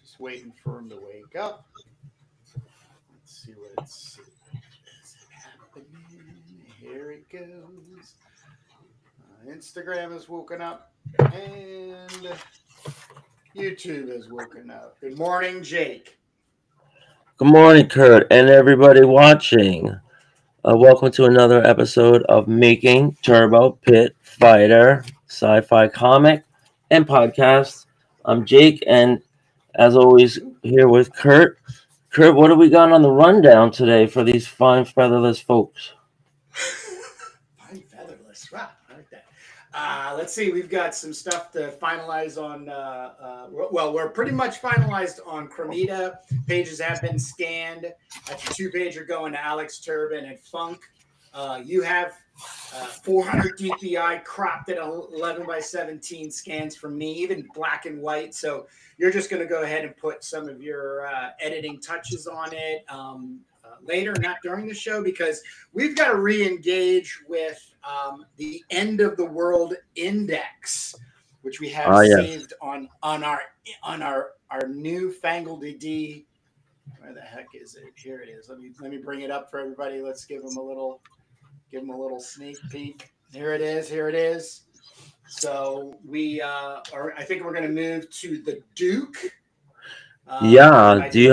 Just waiting for him to wake up. Let's see what it's happening. Here it goes. Instagram has woken up and YouTube has woken up. Good morning, Jake. Good morning, Kurt, and everybody watching. Welcome to another episode of Making Turbo Pit Fighter Sci-Fi Comic and Podcast. I'm Jake, and as always, here with Kurt. Kurt, what do we got on the rundown today for these fine featherless folks? Fine featherless. Wow, I like that. Let's see. We've got some stuff to finalize on. Well, we're pretty much finalized on Kromita. Pages have been scanned. That's your 2-pager going to Alex Turbin and Funk. You have 400 DPI cropped at 11 by 17 scans from me, even black and white. So you're just going to go ahead and put some of your editing touches on it later, not during the show, because we've got to re-engage with the End of the World Index, which we have saved on our newfangled ED. Where the heck is it? Here it is. Let me bring it up for everybody. Let's give them a little sneak peek. Here it is. So we I think we're going to move to the Duke. Do you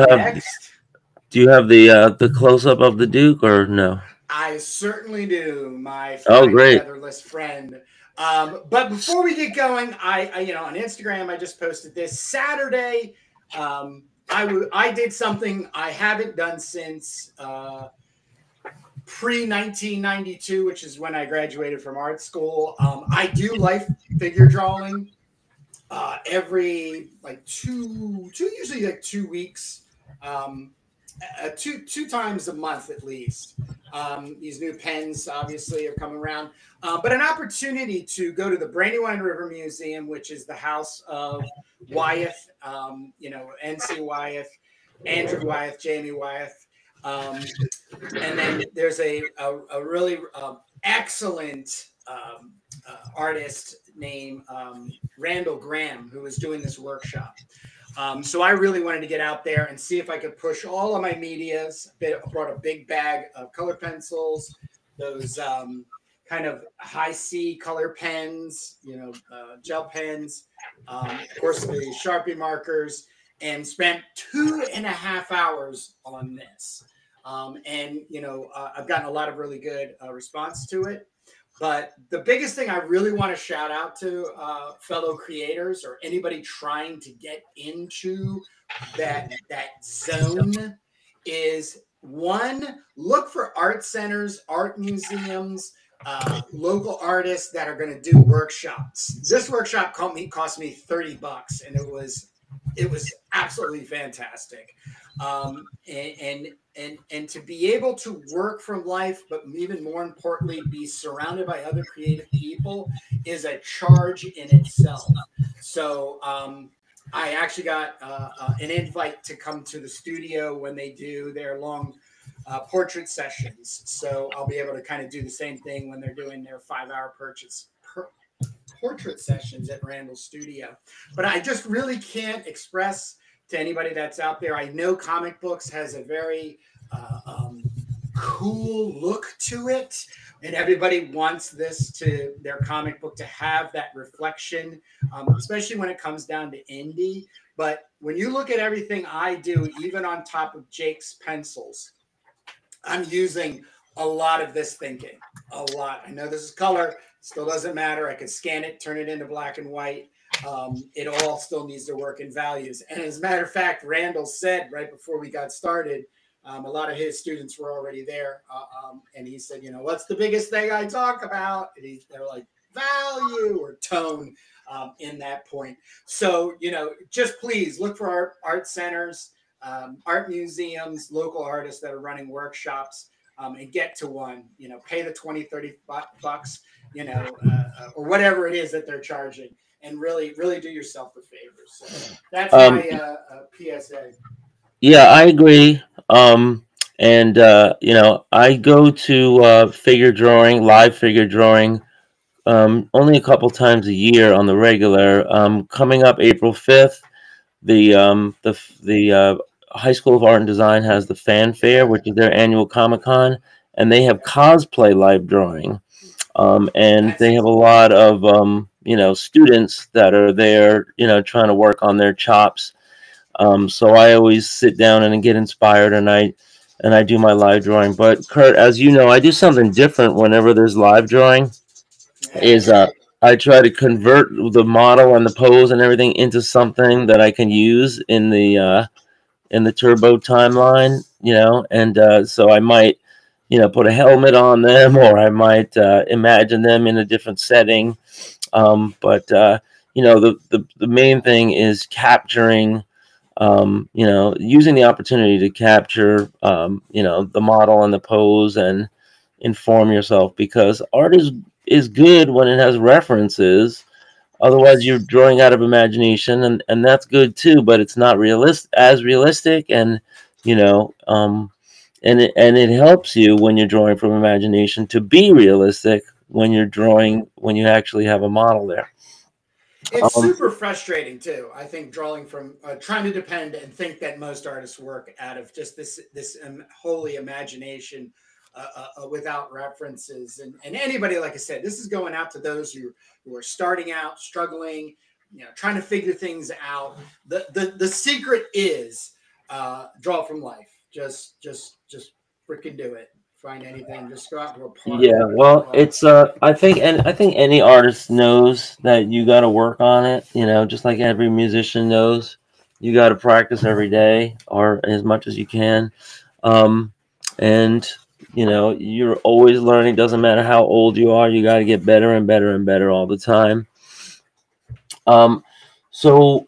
have the close up of the Duke or no? I certainly do, my great featherless friend. But before we get going, I on Instagram I just posted this Saturday. I did something I haven't done since pre-1992, which is when I graduated from art school. I do life figure drawing every usually 2 weeks, two times a month at least. These new pens obviously are coming around, but an opportunity to go to the Brandywine River Museum, which is the house of Wyeth, NC Wyeth, Andrew Wyeth, Jamie Wyeth. And then there's a really excellent artist named Randall Graham, who is doing this workshop. So I really wanted to get out there and see if I could push all of my medias. I brought a big bag of color pencils, those kind of high C color pens, gel pens, of course the Sharpie markers, and spent 2.5 hours on this. I've gotten a lot of really good response to it. But the biggest thing I really want to shout out to fellow creators or anybody trying to get into that zone is, one, look for art centers, art museums, local artists that are going to do workshops. This workshop cost me $30, and it was absolutely fantastic. And to be able to work from life, but even more importantly, be surrounded by other creative people is a charge in itself. So I actually got an invite to come to the studio when they do their long portrait sessions. So I'll be able to kind of do the same thing when they're doing their 5-hour portrait sessions at Randall's studio. But I just really can't express to anybody that's out there. I know comic books has a very cool look to it, and everybody wants their comic book to have that reflection, especially when it comes down to indie. But when you look at everything I do, even on top of Jake's pencils, I'm using a lot of this thinking. A lot. I know this is color, still doesn't matter. I could scan it, turn it into black and white. It all still needs to work in values. And as a matter of fact, Randall said right before we got started, a lot of his students were already there. And he said, what's the biggest thing I talk about? And they're like, value or tone in that point. So, just please look for art centers, art museums, local artists that are running workshops, and get to one. Pay the $20-$30 or whatever it is that they're charging. And really, really do yourself a favor. So that's my PSA. Yeah, I agree. I go to figure drawing, live figure drawing, only a couple times a year on the regular. Coming up April 5th, the High School of Art and Design has the Fan Fair, which is their annual Comic-Con, and they have cosplay live drawing. And they have a lot of students that are there, trying to work on their chops. So I always sit down and get inspired, and I do my live drawing. But Kurt, as you know, I do something different whenever there's live drawing. I try to convert the model and the pose and everything into something that I can use in the Turbo timeline, and so I might, put a helmet on them, or I might imagine them in a different setting. But the main thing is capturing, using the opportunity to capture, the model and the pose and inform yourself, because art is good when it has references. Otherwise, you're drawing out of imagination, and that's good too. But it's not realistic, and it helps you when you're drawing from imagination to be realistic when you're drawing, when you actually have a model there. It's super frustrating too. I think drawing from trying to depend and think that most artists work out of just this holy imagination without references. And anybody, like I said, this is going out to those who are starting out, struggling, trying to figure things out. The secret is draw from life. Just freaking do it. Find anything. Just go out to a park. Yeah, well, it's I think any artist knows that you got to work on it. Just like every musician knows, you got to practice every day or as much as you can. And you're always learning. Doesn't matter how old you are, you got to get better and better and better all the time. So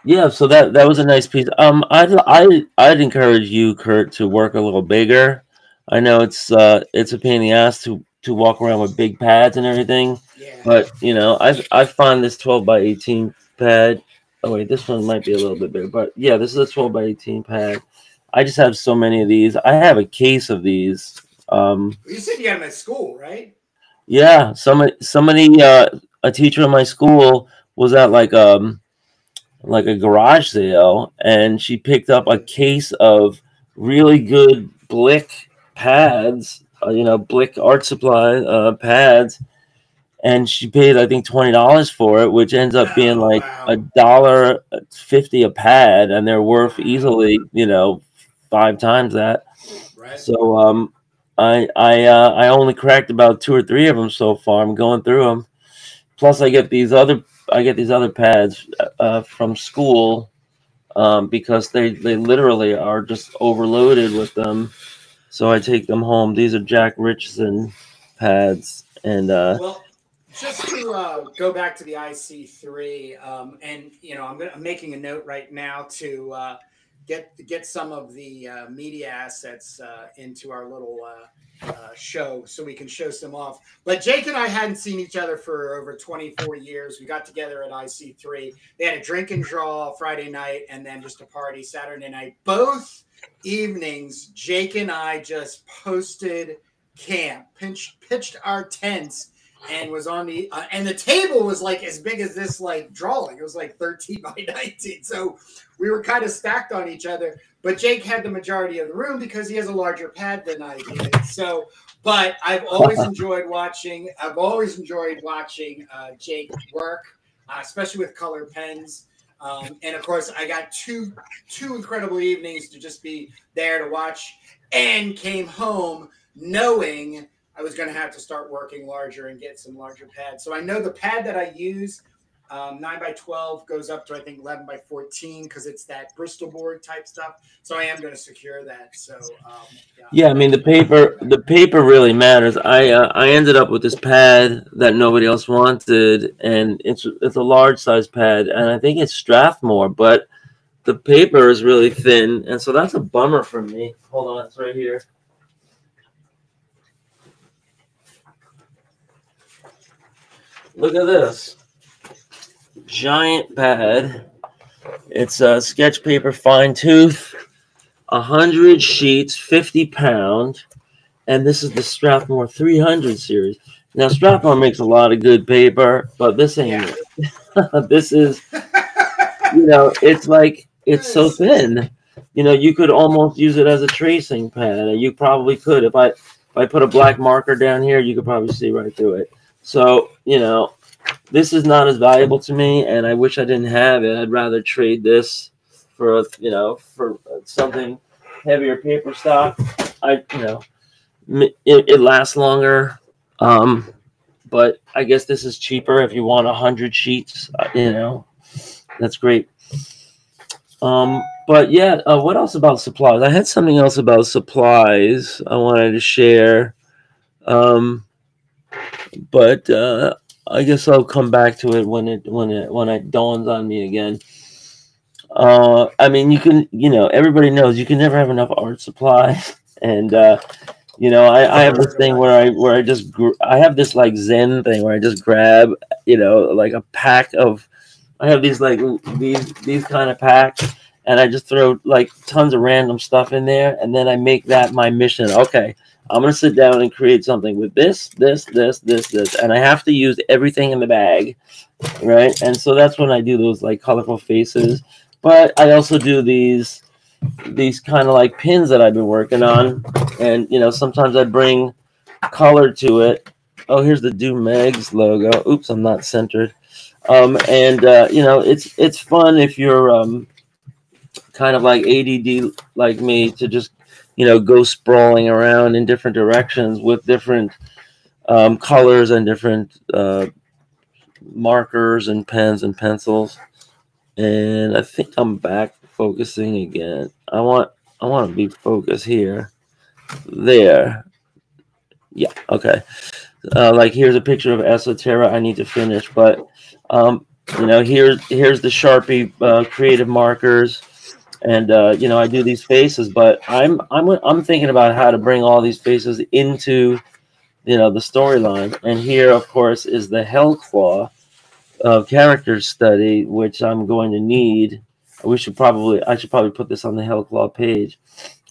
yeah, so that was a nice piece. I'd encourage you, Kurt, to work a little bigger. I know it's a pain in the ass to walk around with big pads and everything, Yeah. but I find this 12x18 pad. Oh wait, this one might be a little bit bigger, but yeah, this is a 12x18 pad. I just have so many of these. I have a case of these. You said you had them at school, right? Yeah, somebody a teacher in my school was at like a garage sale, and she picked up a case of really good Blick pads, Blick art supply pads, and she paid I think $20 for it, which ends up being like $1.50 a pad, and they're worth easily 5 times that. Right. So I only cracked about 2 or 3 of them so far. I'm going through them. Plus I get these other pads from school because they literally are just overloaded with them. So I take them home. These are Jack Richardson pads, and well, just to go back to the IC3, and I'm making a note right now to get some of the media assets into our little show so we can show some off. But Jake and I hadn't seen each other for over 24 years. We got together at IC3. They had a drink and draw Friday night, and then just a party Saturday night. Both evenings, Jake and I just posted camp, pitched our tents, and was on the and the table was like as big as this like drawing. It was like 13 by 19. So we were kind of stacked on each other. But Jake had the majority of the room because he has a larger pad than I did. So, but I've always enjoyed watching. Jake work, especially with color pens. And of course, I got two incredible evenings to just be there to watch, and came home knowing I was going to have to start working larger and get some larger pads. So I know the pad that I use, 9x12, goes up to I think 11x14 because it's that Bristol board type stuff. So I am going to secure that. So yeah, I mean the paper really matters. I ended up with this pad that nobody else wanted, and it's a large size pad, and I think it's Strathmore, but the paper is really thin, and so that's a bummer for me. Hold on, it's right here. Look at this giant pad. It's a sketch paper fine tooth, 100 sheets, 50 pound, and this is the Strathmore 300 series. Now Strathmore makes a lot of good paper, but this ain't it. This is you know, it's like it's so thin. You know, you could almost use it as a tracing pen, and you probably could if I put a black marker down here, you could probably see right through it. So, you know, this is not as valuable to me, and I wish I didn't have it. I'd rather trade this for, you know, for something heavier paper stock. You know, it lasts longer, but I guess this is cheaper if you want 100 sheets. You know, that's great. But yeah, what else about supplies? I had something else about supplies I wanted to share. But I guess I'll come back to it when it dawns on me again. I mean, you know, everybody knows you can never have enough art supply, and you know, I have this thing where I just I have this like Zen thing where I just grab, you know, like a pack of, I have these like these kind of packs, and I just throw like tons of random stuff in there, and then I make that my mission. Okay, I'm gonna sit down and create something with this, and I have to use everything in the bag, right? And so that's when I do those like colorful faces. But I also do these kind of like pins that I've been working on, and you know, sometimes I bring color to it. Oh, here's the Do Megs logo. Oops, I'm not centered. And you know, it's fun if you're kind of like ADD like me to just, you know, go sprawling around in different directions with different colors and different markers and pens and pencils. And I think I'm back focusing again. I want to be focused here. There. Yeah, okay. Like here's a picture of Esoterra I need to finish, but you know, here's the Sharpie creative markers, and you know, I do these faces, but I'm thinking about how to bring all these faces into, you know, the storyline. And here, of course, is the Hellclaw character study, which I'm going to need. I should probably put this on the Hellclaw page,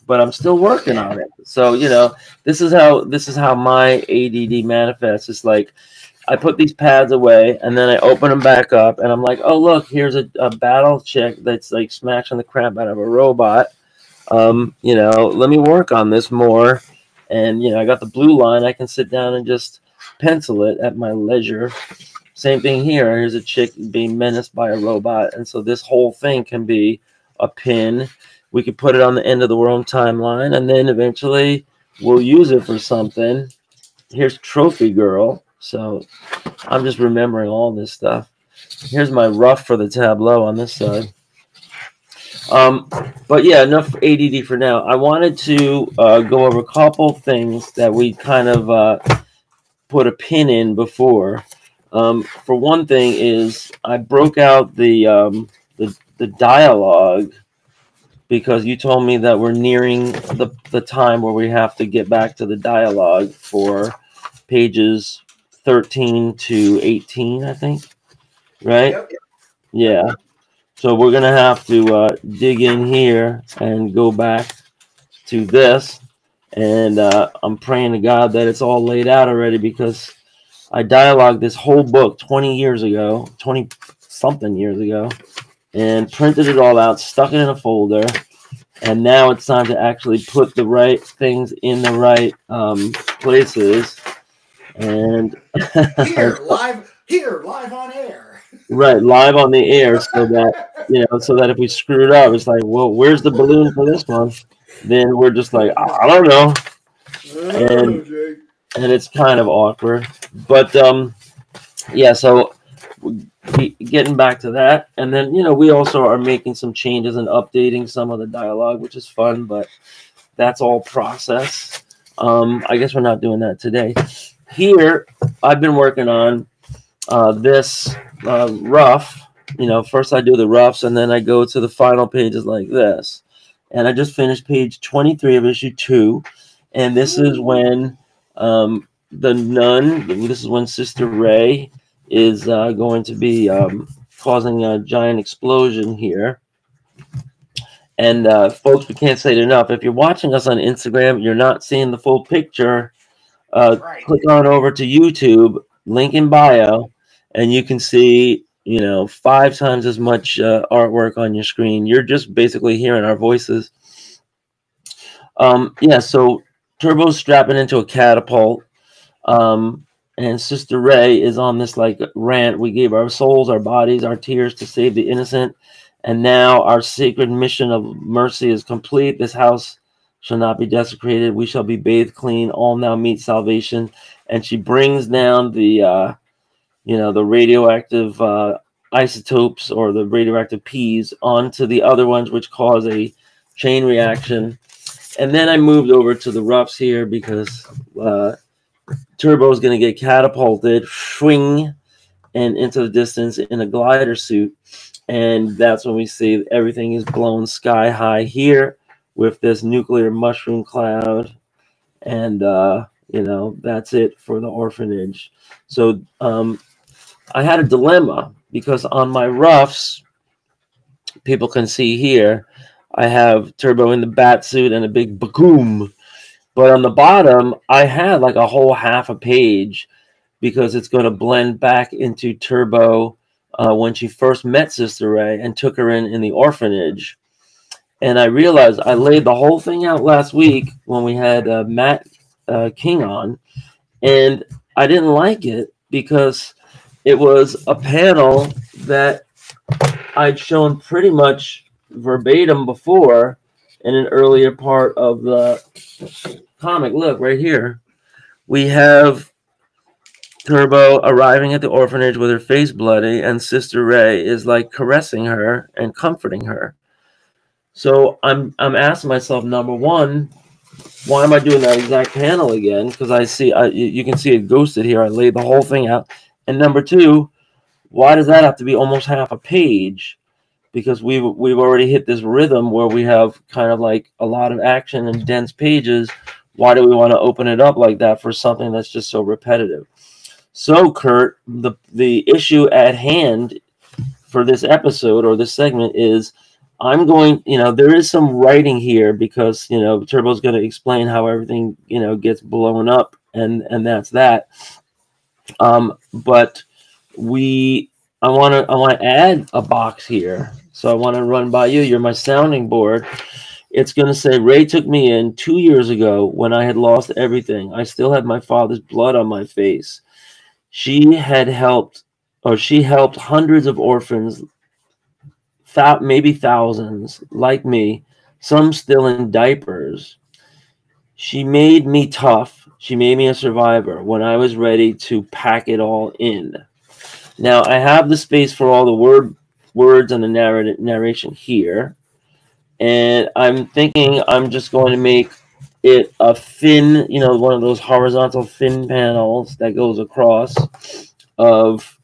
but I'm still working on it. So, you know, this is how my ADD manifests. It's like I put these pads away, and then I open them back up, and I'm like, oh look, here's a battle chick that's like smashing the crap out of a robot. You know, let me work on this more. And you know, I got the blue line. I can sit down and just pencil it at my leisure. Same thing here. Here's a chick being menaced by a robot, and so this whole thing can be a pin. We could put it on the end of the world timeline, and then eventually we'll use it for something. Here's Trophy Girl. So I'm just remembering all this stuff. Here's my rough for the tableau on this side. But yeah, enough ADD for now. I wanted to go over a couple things that we kind of put a pin in before. For one thing is I broke out the dialogue, because you told me that we're nearing the time where we have to get back to the dialogue for pages 13 to 18, I think, right? Yep. Yeah. So we're going to have to dig in here and go back to this. And I'm praying to God that it's all laid out already, because I dialogued this whole book 20 something years ago, and printed it all out, stuck it in a folder. And now it's time to actually put the right things in the right places. And here live on air. Right, live on the air, so that, you know, so that if we screw it up, it's like, well, where's the balloon for this one? Then we're just like, I don't know. And it's kind of awkward. But yeah, so getting back to that, and then, you know, we also are making some changes and updating some of the dialogue, which is fun, but that's all process. I guess we're not doing that today. Here, I've been working on this rough. You know, first I do the roughs, and then I go to the final pages like this. And I just finished page 23 of issue 2, and this is when the nun, this is when Sister Ray is going to be causing a giant explosion here. And folks, we can't say it enough. If you're watching us on Instagram, you're not seeing the full picture. Right. Click on over to YouTube, link in bio, and you can see you know, 5 times as much artwork on your screen. You're just basically hearing our voices. Yeah, so Turbo's strapping into a catapult. And Sister Ray is on this like rant. We gave our souls, our bodies, our tears to save the innocent. And now our sacred mission of mercy is complete. This house shall not be desecrated. We shall be bathed clean. All now meet salvation. And she brings down the, the radioactive isotopes or the radioactive peas onto the other ones, which cause a chain reaction. And then I moved over to the roughs here because Turbo is going to get catapulted, swing, and into the distance in a glider suit. And that's when we see everything is blown sky high here with this nuclear mushroom cloud. And, that's it for the orphanage. So I had a dilemma because on my roughs, people can see here, I have Turbo in the bat suit and a big bagoom. But on the bottom, I had like a whole half a page because it's going to blend back into Turbo when she first met Sister Ray and took her in the orphanage. And I realized I laid the whole thing out last week when we had Matt King on, and I didn't like it because it was a panel that I'd shown pretty much verbatim before in an earlier part of the comic. Look right here, we have Turbo arriving at the orphanage with her face bloody, and Sister Ray is like caressing her and comforting her. So I'm asking myself, number one, why am I doing that exact panel again? Because you can see it ghosted here. I laid the whole thing out. And number two, why does that have to be almost half a page? Because we've already hit this rhythm where we have kind of like a lot of action and dense pages. Why do we want to open it up like that for something that's just so repetitive? So, Kurt, the issue at hand for this episode or this segment is I'm going, there is some writing here because, Turbo's going to explain how everything, gets blown up and that's that. But I want to add a box here. So I want to run by you. You're my sounding board. It's going to say, Ray took me in 2 years ago when I had lost everything. I still had my father's blood on my face. She helped hundreds of orphans, maybe thousands, like me, some still in diapers. She made me tough. She made me a survivor when I was ready to pack it all in. Now, I have the space for all the words and the narration here. And I'm thinking I'm just going to make it a fin, one of those horizontal fin panels that goes across of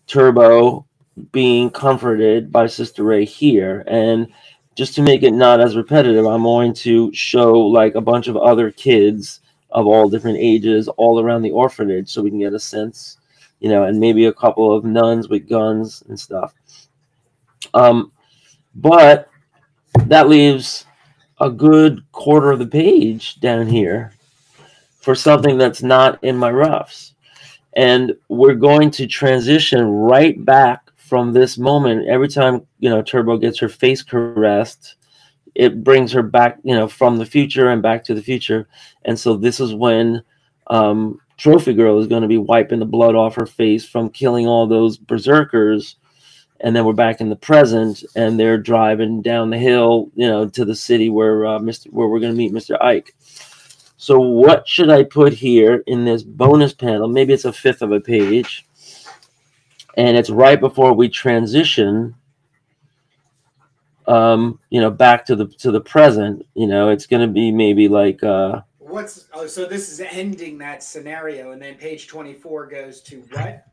Turbo being comforted by Sister Ray here. And just to make it not as repetitive, I'm going to show like a bunch of other kids of all different ages all around the orphanage so we can get a sense, and maybe a couple of nuns with guns and stuff. But that leaves a good quarter of the page down here for something that's not in my roughs. And we're going to transition right back from this moment. Every time, Turbo gets her face caressed, it brings her back, from the future and back to the future. And so this is when Trophy Girl is going to be wiping the blood off her face from killing all those berserkers. And then we're back in the present, and they're driving down the hill, to the city where we're going to meet Mr. Ike. So what should I put here in this bonus panel? Maybe it's a fifth of a page, and it's right before we transition, back to the present. It's going to be maybe like. So this is ending that scenario, and then page 24 goes to what?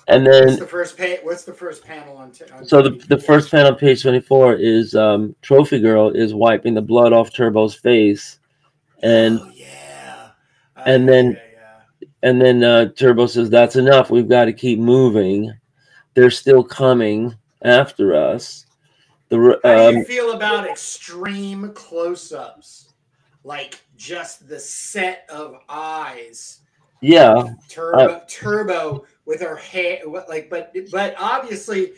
And then what's the first panel on? So the first panel on page 24 is Trophy Girl is wiping the blood off Turbo's face, and and then Turbo says, "That's enough. We've got to keep moving. They're still coming after us." How do you feel about extreme close-ups, like just the set of eyes? Yeah, Turbo with her hair, like, but obviously,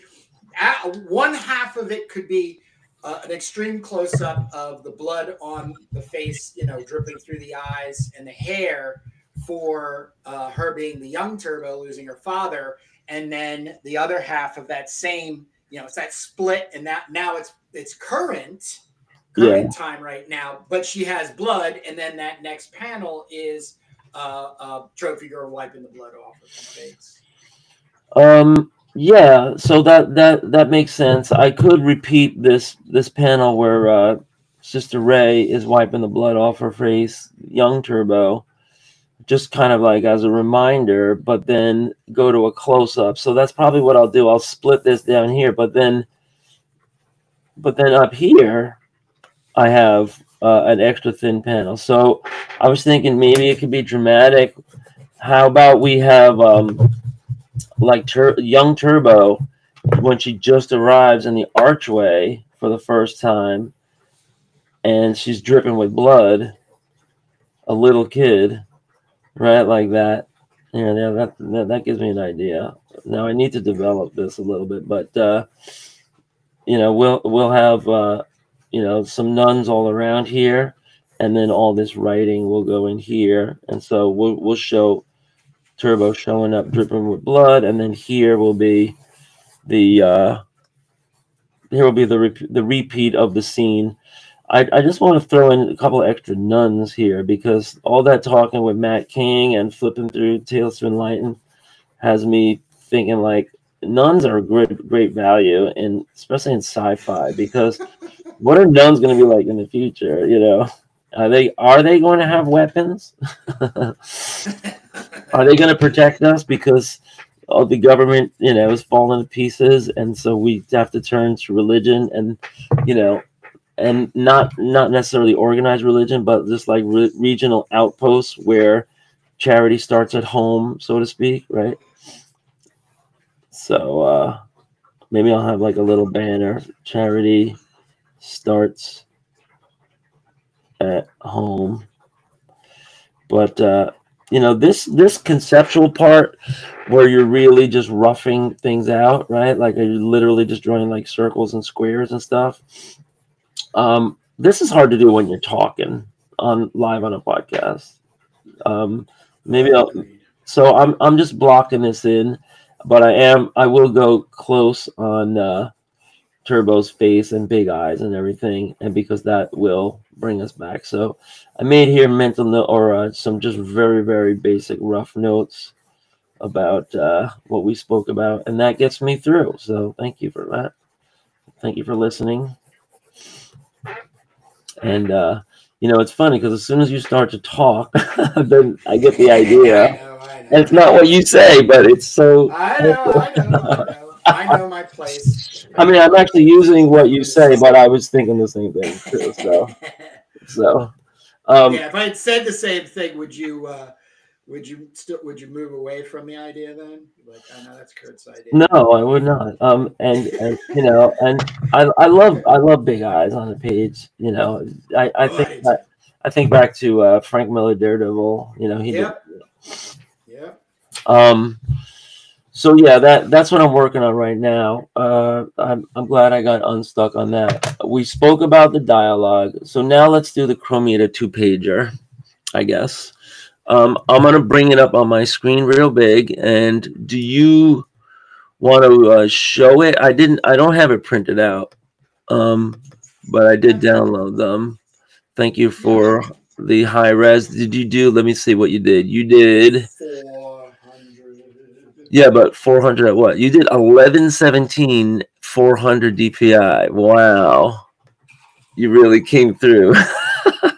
one half of it could be an extreme close up of the blood on the face, dripping through the eyes and the hair for her being the young Turbo losing her father, and then the other half of that same, it's that split, and that now it's current time right now, but she has blood, and then that next panel is Trophy Girl wiping the blood off of her face. Yeah, so that makes sense. I could repeat this panel where Sister Ray is wiping the blood off her face, young Turbo, just kind of like as a reminder, but then go to a close up. So that's probably what I'll do. I'll split this down here, but then up here I have an extra thin panel. So I was thinking maybe it could be dramatic. How about we have like young Turbo when she just arrives in the archway for the first time, and she's dripping with blood, a little kid, right, like that. Yeah, that gives me an idea. Now I need to develop this a little bit, but we'll have some nuns all around here, and then all this writing will go in here, and so we'll show Turbo showing up dripping with blood, and then here will be the repeat of the scene. I just want to throw in a couple of extra nuns here, because all that talking with Matt King and flipping through Tales to Enlighten has me thinking like nuns are great value, and especially in sci-fi, because what are nuns going to be like in the future? Are they going to have weapons? Are they going to protect us because the government, is falling to pieces, and so we have to turn to religion, and and not necessarily organized religion, but just like regional outposts where charity starts at home, so to speak, right? So maybe I'll have like a little banner: charity starts at home. But this conceptual part where you're really just roughing things out, right? Like you're literally just drawing like circles and squares and stuff. This is hard to do when you're talking live on a podcast. Maybe so I'm just blocking this in, but I will go close on Turbo's face and big eyes and everything, and because that will bring us back. So I made here mental note, or some just very, very basic rough notes about what we spoke about, and that gets me through. So thank you for that. Thank you for listening. And it's funny because as soon as you start to talk, then I get the idea. I know. And it's not what you say, but it's so. I know my place. I mean, I'm actually using what you say, but I was thinking the same thing too. So. If I had said the same thing, would you move away from the idea then? Like, I know that's Kurt's idea. No, I would not. And and I love big eyes on the page. I think back to Frank Miller Daredevil. He did. Yeah. So yeah, that's what I'm working on right now. I'm glad I got unstuck on that. We spoke about the dialogue, so now let's do the Kromita 2-pager, I guess. I'm gonna bring it up on my screen real big. And do you want to show it? I don't have it printed out, but I did download them. Thank you for the high res. Did you do? Let me see what you did. You did 400. Yeah, but 400 at what? You did 1117 400 DPI. Wow, you really came through.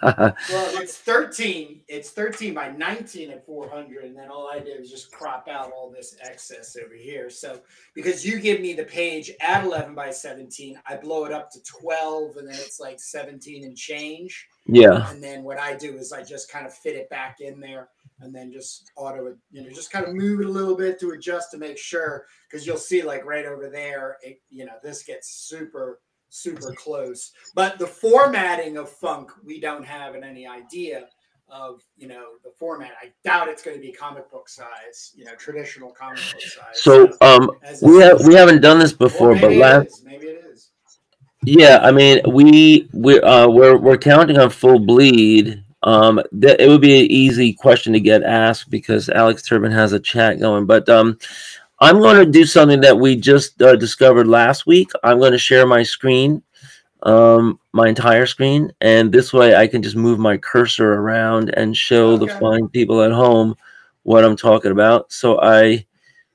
Well, it's 13. It's 13 by 19 at 400, and then all I did was just crop out all this excess over here. So because you give me the page at 11 by 17, I blow it up to 12, and then it's like 17 and change. Yeah. And then what I do is I just kind of fit it back in there, and then just just kind of move it a little bit to adjust to make sure, because you'll see like right over there, this gets super close. But the formatting of funk, we don't have any idea. of the format. I doubt it's going to be comic book size, traditional comic book size. So as this we haven't done this before, but maybe it is. Yeah, I mean we're counting on full bleed. It would be an easy question to get asked because Alex Turbin has a chat going, but I'm going to do something that we just discovered last week. I'm going to share my screen, my entire screen, and this way I can just move my cursor around and show the fine people at home what I'm talking about. So I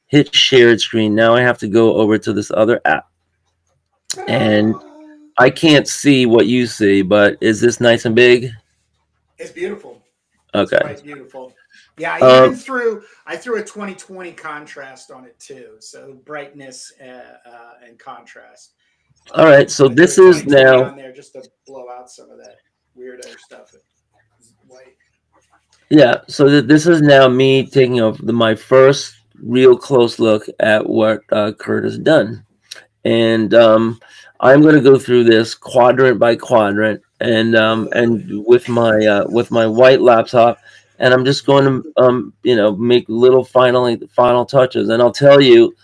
hit shared screen. Now I have to go over to this other app, and I can't see what you see, but is this nice and big? It's beautiful. Okay. It's quite beautiful. Yeah, I threw a 2020 contrast on it too. So brightness and contrast. All right, so this is now on there just to blow out some of that weirdo stuff. White. Yeah, so this is now me taking my first real close look at what Kurt has done, and I'm going to go through this quadrant by quadrant, and with my white laptop, and I'm just going to make little final touches, and I'll tell you,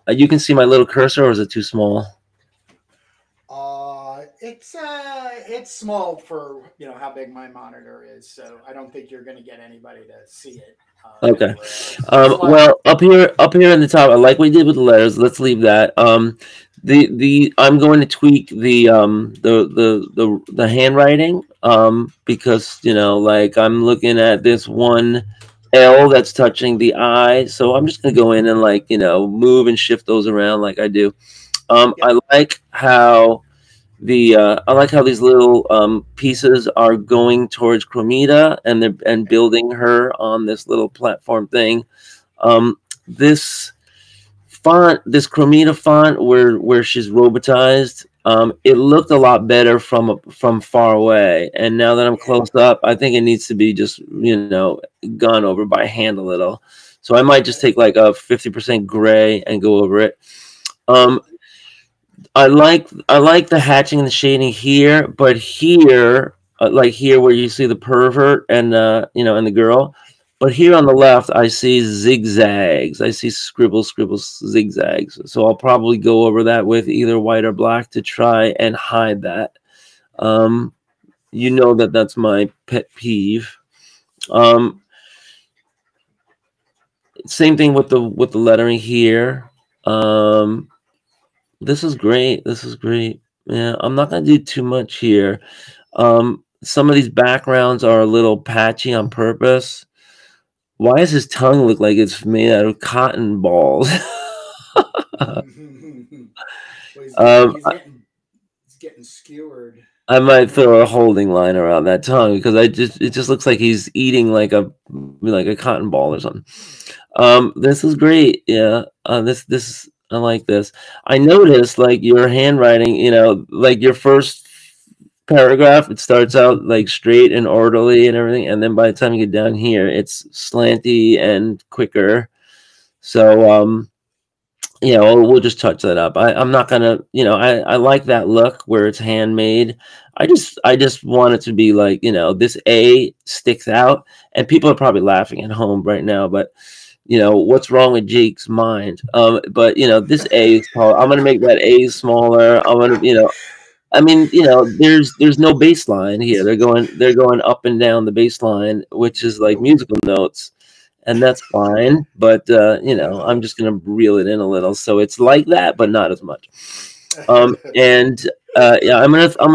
you can see my little cursor, or is it too small? It's small for how big my monitor is, so I don't think you're going to get anybody to see it. Okay. Well, up here in the top, like we did with the letters, let's leave that. I'm going to tweak the handwriting because like I'm looking at this one L that's touching the I, so I'm just gonna go in and move and shift those around like I do. I like how these little pieces are going towards Kromita and building her on this little platform thing. This font, this Kromita font, where she's robotized, it looked a lot better from far away, and now that I'm close up, I think it needs to be just gone over by hand a little. So I might just take like a 50% gray and go over it. I like the hatching and the shading here, but here, like here where you see the pervert and and the girl, but here on the left I see zigzags. I see scribbles, zigzags. So I'll probably go over that with either white or black to try and hide that. That's my pet peeve. Same thing with the lettering here. This is great. Yeah, I'm not going to do too much here. Some of these backgrounds are a little patchy on purpose. Why does his tongue look like it's made out of cotton balls? He's getting skewered. I might throw a holding line around that tongue because it just looks like he's eating like a cotton ball or something. This is great. Yeah. This I like this. I noticed like your handwriting, like your first paragraph, it starts out like straight and orderly and everything, and then by the time you get down here, it's slanty and quicker. So we'll just touch that up. I'm not gonna, I like that look where it's handmade. I just want it to be like, this A sticks out, and people are probably laughing at home right now, but what's wrong with Jake's mind? But this A is tall. I'm gonna make that A smaller. I'm gonna, there's no bass line here. They're going up and down the bass line, which is like musical notes, and that's fine. But I'm just gonna reel it in a little, so it's like that, but not as much. I'm gonna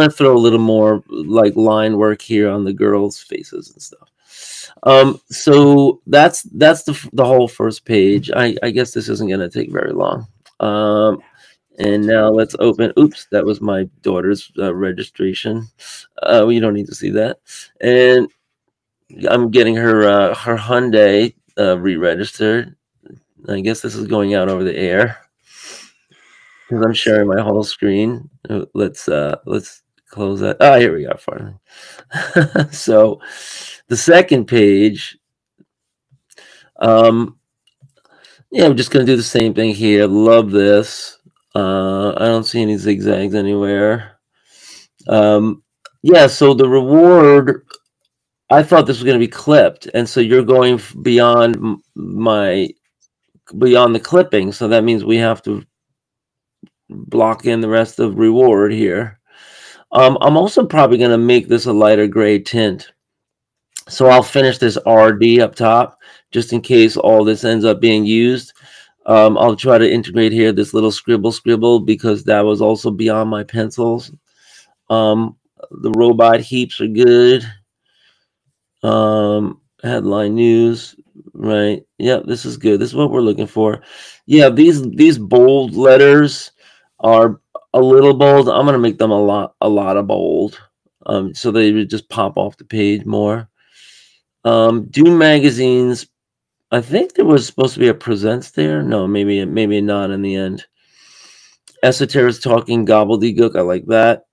throw a little more like line work here on the girls' faces and stuff. So that's the whole first page. I guess this isn't going to take very long. And now let's open. Oops, that was my daughter's registration. You don't need to see that. And I'm getting her Hyundai re-registered. I guess this is going out over the air because I'm sharing my whole screen. Let's close that. Ah, here we go. Finally. So the second page, I'm just going to do the same thing here. Love this. I don't see any zigzags anywhere. So the reward I thought this was going to be clipped, and so you're going beyond beyond the clipping. So that means we have to block in the rest of reward here. I'm also probably going to make this a lighter gray tint. So I'll finish this RD up top, just in case all this ends up being used. I'll try to integrate here this little scribble because that was also beyond my pencils. The robot heaps are good. Headline news, right? Yeah, this is good. This is what we're looking for. Yeah, these bold letters are a little bold. I'm gonna make them a lot of bold, so they would just pop off the page more. Dune magazines. I think there was supposed to be a presents there. No, maybe not in the end. Esoteric talking gobbledygook. I like that.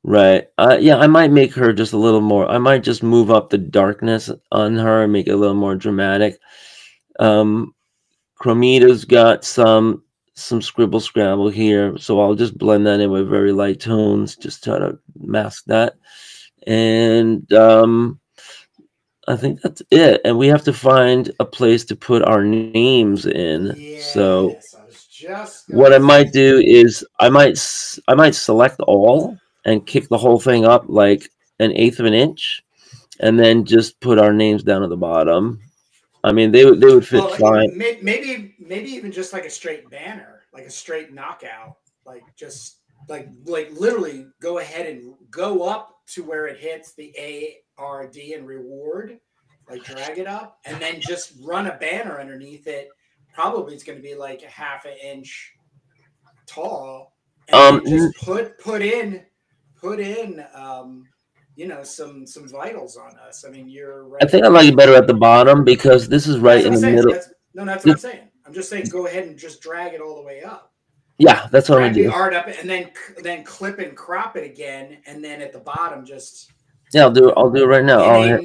Right. Yeah, I might make her just a little more. I might just move up the darkness on her and make it a little more dramatic. Kromita's got some scribble scrabble here, so I'll just blend that in with very light tones, just try to mask that. And I think that's it. And we have to find a place to put our names in. Yes, so I was just what I might do is I might select all and kick the whole thing up like 1/8 of an inch, and then just put our names down at the bottom. I mean, they would fit fine. Maybe even just like a straight banner, like a straight knockout, like just like literally go ahead and go up to where it hits the ARD and reward, like drag it up, and then just run a banner underneath it. Probably it's going to be like a 1/2 inch tall, and just put in some vitals on us. I mean, you're right. I think I like it better at the bottom because this is right in the middle. That's what I'm saying. I'm just saying go ahead and just drag it all the way up. Yeah, that's what I'm gonna do. The art up and then clip and crop it again, and then at the bottom just I'll do it right now. In a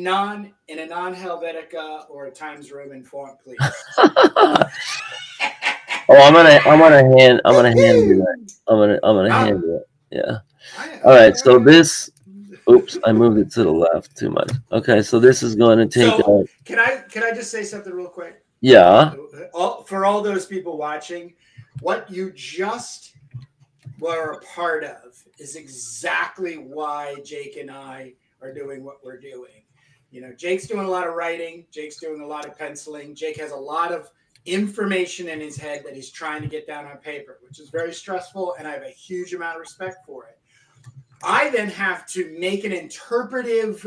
non Helvetica or a Times Roman font, please. I'm gonna hand you that. I'm gonna hand you it. Yeah. All right. So this. Oops, I moved it to the left too much. Okay, so this is going to take. So, can I just say something real quick? Yeah. For all those people watching, what you just were a part of is exactly why Jake and I are doing what we're doing. You know, Jake's doing a lot of writing. Jake's doing a lot of penciling. Jake has a lot of information in his head that he's trying to get down on paper, which is very stressful, and I have a huge amount of respect for it. I then have to make an interpretive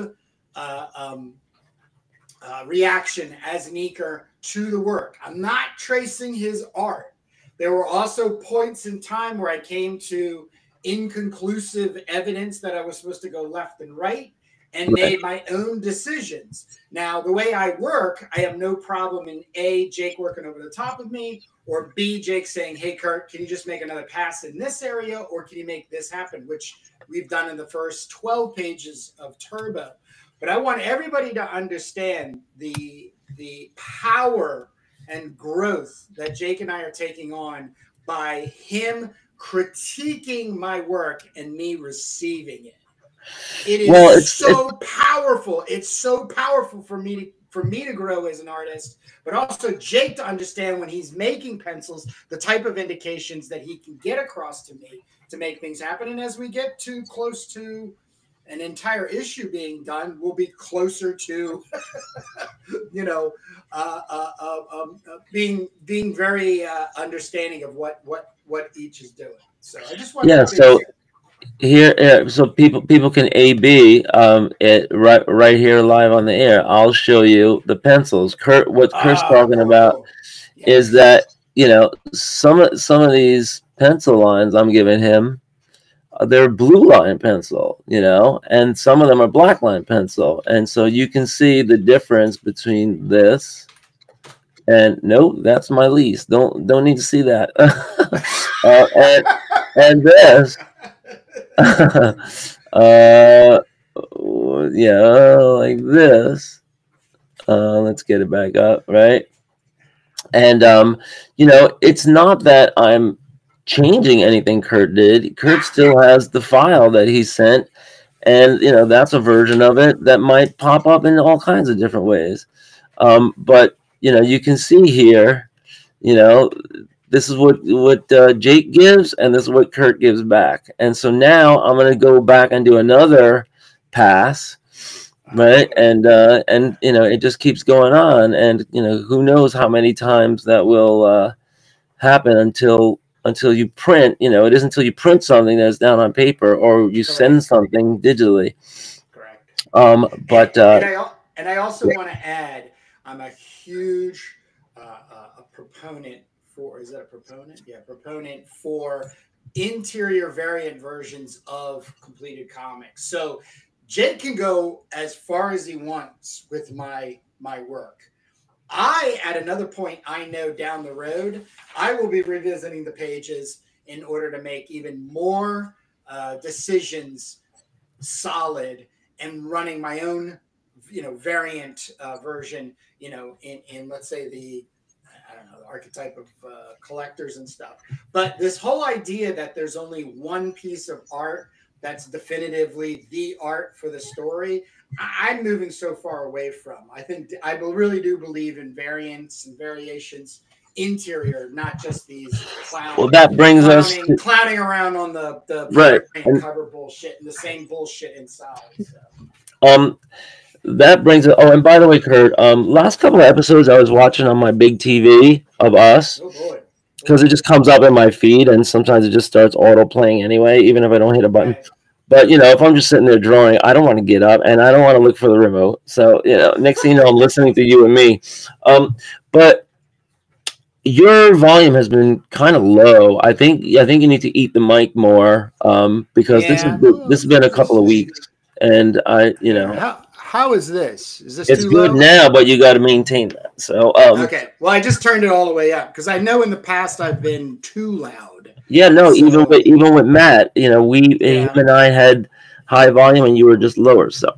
reaction as an eker to the work. I'm not tracing his art. There were also points in time where I came to inconclusive evidence that I was supposed to go left and right and made my own decisions. Now, the way I work, I have no problem in A, Jake working over the top of me, or B, Jake saying, hey, Kurt, can you just make another pass in this area, or can you make this happen, which we've done in the first 12 pages of Turbo. But I want everybody to understand the power and growth that Jake and I are taking on by him critiquing my work and me receiving it. It is so powerful. It's so powerful for me to grow as an artist, but also Jake to understand when he's making pencils, the type of indications that he can get across to me to make things happen. And as we get too close to an entire issue being done, we'll be closer to, being very understanding of what each is doing. So I just want to here, so people can AB it right here live on the air. I'll show you the pencils. What Kurt's talking about is that some of these pencil lines I'm giving him, they're blue line pencil, and some of them are black line pencil, and so you can see the difference between this and that's my lease. Don't need to see that, and this. Like this. Let's get it back up, right? And it's not that I'm changing anything Kurt did. Kurt still has the file that he sent, And that's a version of it that might pop up in all kinds of different ways. But you can see here, you know, this is what Jake gives, and this is what Kurt gives back. And so now I'm gonna go back and do another pass, right? And it just keeps going on, and who knows how many times that will happen until you print. It isn't until you print something that's down on paper or you send something digitally. Correct. But and I also want to add, I'm a huge a proponent for, is that a proponent? Yeah, proponent for interior variant versions of completed comics. So Jake can go as far as he wants with my work. At another point, I know down the road, I will be revisiting the pages in order to make even more decisions solid and running my own, variant version, in let's say the, I don't know, the archetype of collectors and stuff. But this whole idea that there's only one piece of art that's definitively the art for the story, I'm moving so far away from. I really do believe in variants and variations interior, not just these that brings us clowning around on the right cover bullshit and the same bullshit inside. So. That brings it. Oh, and by the way, Kurt, last couple of episodes I was watching on my big TV of us. Oh boy. Because it just comes up in my feed, and sometimes it just starts auto playing anyway, even if I don't hit a button. Right. But if I'm just sitting there drawing, I don't want to get up, and I don't want to look for the remote. So next thing you know, I'm listening to you and me. But your volume has been kind of low. I think you need to eat the mic more, because this has been a couple of weeks, and How is this? Is this it's too good low? now, but you got to maintain that. So okay. Well, I just turned it all the way up because I know in the past I've been too loud. Yeah, no. So, even with Matt, him and I had high volume, and you were just lower. So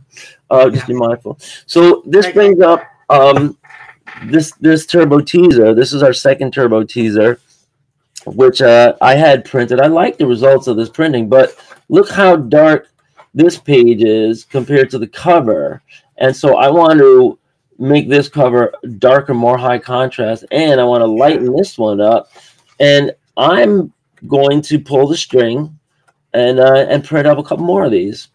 just be mindful. So this brings up this turbo teaser. This is our second turbo teaser, which I had printed. I like the results of this printing, but look how dark this page is compared to the cover. And so I want to make this cover darker, more high contrast, and I want to lighten this one up. And I'm going to pull the string and print up a couple more of these.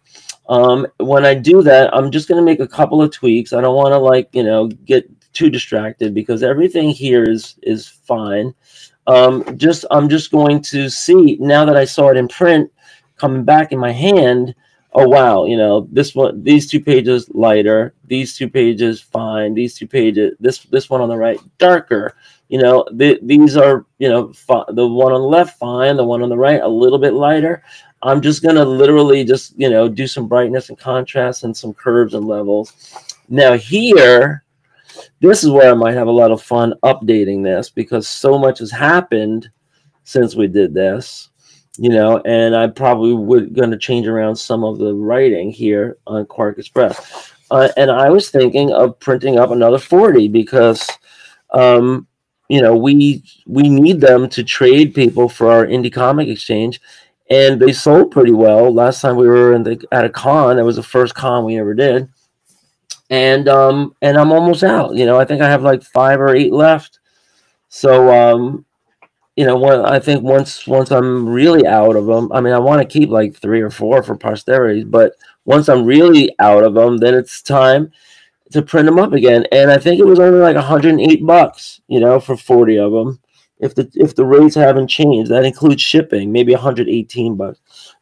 When I do that, I'm just going to make a couple of tweaks. I don't want to get too distracted because everything here is fine. I'm just going to see, now that I saw it in print coming back in my hand, oh wow, these two pages lighter, these two pages fine, these two pages, this one on the right darker, these are the one on the left fine, the one on the right a little bit lighter. I'm just gonna literally just do some brightness and contrast and some curves and levels. Now here, this is where I might have a lot of fun updating this because so much has happened since we did this. And I probably would going to change around some of the writing here on Quark Express. And I was thinking of printing up another 40 because, we need them to trade people for our indie comic exchange, and they sold pretty well. Last time we were at a con, it was the first con we ever did, and I'm almost out. I think I have like 5 or 8 left. So I think once I'm really out of them, I mean, I want to keep like 3 or 4 for posterity, but once I'm really out of them, then it's time to print them up again. And I think it was only like $108, for 40 of them. If the rates haven't changed, that includes shipping, maybe $118,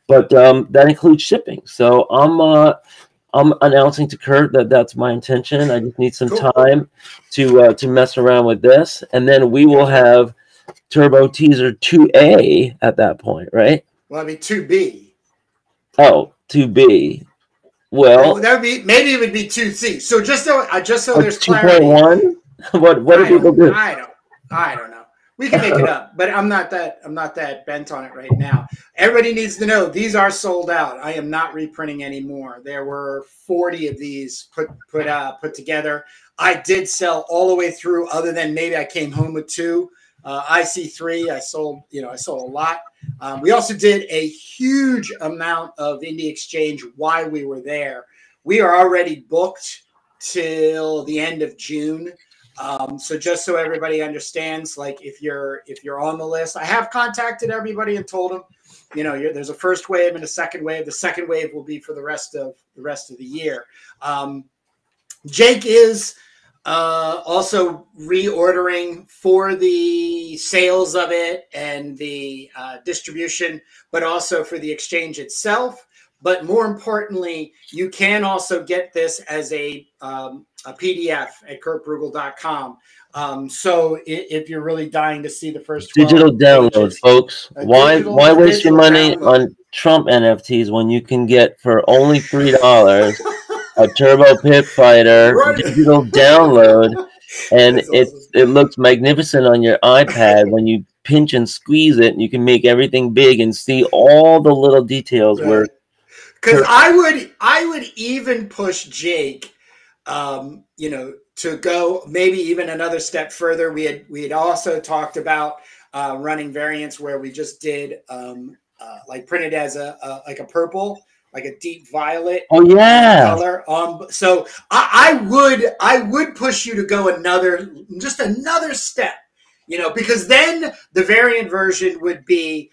but that includes shipping. So I'm announcing to Kurt that that's my intention. I just need some time to mess around with this, and then we will have Turbo Teaser 2A at that point, right? Well, I mean 2B. Oh, 2B. Well, that would be, maybe it would be 2C. So just so there's 2.1. What do people do? I don't know. We can make it up, but I'm not that bent on it right now. Everybody needs to know these are sold out. I am not reprinting anymore. There were 40 of these put together. I did sell all the way through, other than maybe I came home with 2. IC3, I sold a lot. We also did a huge amount of Indie Exchange while we were there. We are already booked till the end of June. So just so everybody understands, like if you're on the list, I have contacted everybody and told them, there's a first wave and a second wave. The second wave will be for the rest of the year. Jake is also reordering for the sales of it and the distribution, but also for the exchange itself. But more importantly, you can also get this as a PDF at kurtbrugel.com. So if you're really dying to see the first 12 digital download, pages, folks. Why waste your money on Trump NFTs when you can get for only $3 a Turbo Pit Fighter digital download, and it looks magnificent on your iPad when you pinch and squeeze it, and you can make everything big and see all the little details. Right. Where because I would even push Jake, to go maybe even another step further. We had also talked about running variants where we just did like printed as a purple, like a deep violet. Oh yeah, color. So I would push you to go another step, because then the variant version would be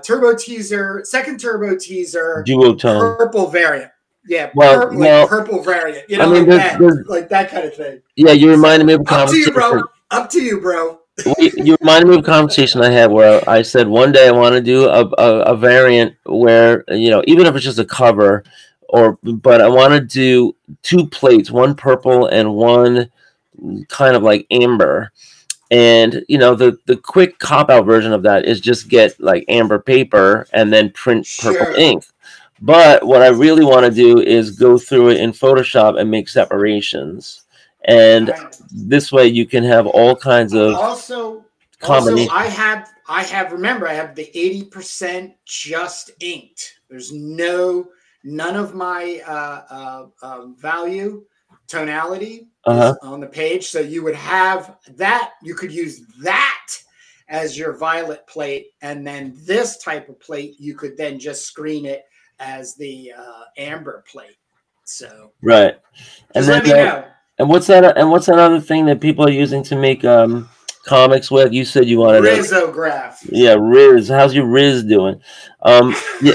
turbo teaser, second turbo teaser, duotone, purple variant. Yeah, purple variant. Like that kind of thing. Yeah, you reminded me of a conversation. Up to you, bro. You reminded me of a conversation I had where I said one day I want to do a variant where, even if it's just a cover, but I want to do 2 plates, one purple and one kind of like amber. And, the quick cop-out version of that is just get like amber paper and then print purple ink. But what I really want to do is go through it in Photoshop and make separations. And this way you can have all kinds of combinations. I have the 80% just inked. There's none of my value tonality is on the page. So you would have that. You could use that as your violet plate. And then this type of plate, you could then just screen it as the amber plate. So right. And let me know. And what's that? And what's that other thing that people are using to make comics with? You said you wanted Rizzograph. Yeah, Riz. How's your Riz doing? Yeah.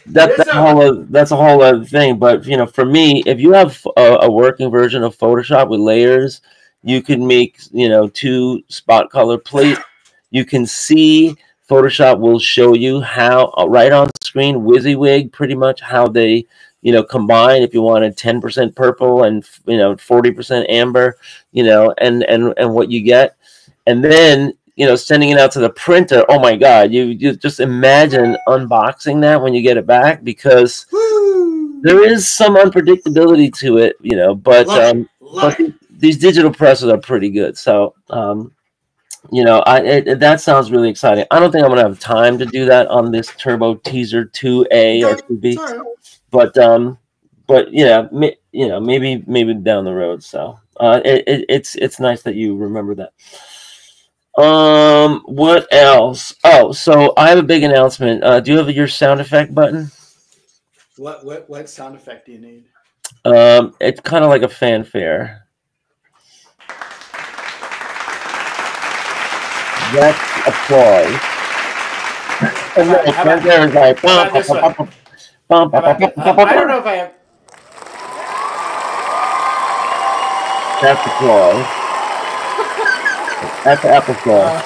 That's a whole other thing. But for me, if you have a working version of Photoshop with layers, you can make 2 spot color plates. You can see Photoshop will show you how right on screen, WYSIWYG, pretty much how they combine. If you wanted 10% purple and 40% amber, and what you get, and then sending it out to the printer. Oh my God, you just imagine unboxing that when you get it back, because there is some unpredictability to it, but these digital presses are pretty good. So that sounds really exciting. I don't think I'm gonna have time to do that on this Turbo Teaser 2A or 2B, but maybe down the road. So it's nice that you remember that. What else? Oh, so I have a big announcement. Do you have your sound effect button? What sound effect do you need? It's kind of like a fanfare. That's applause. Fanfare is like. I don't know if I have. That's applause. That's applause.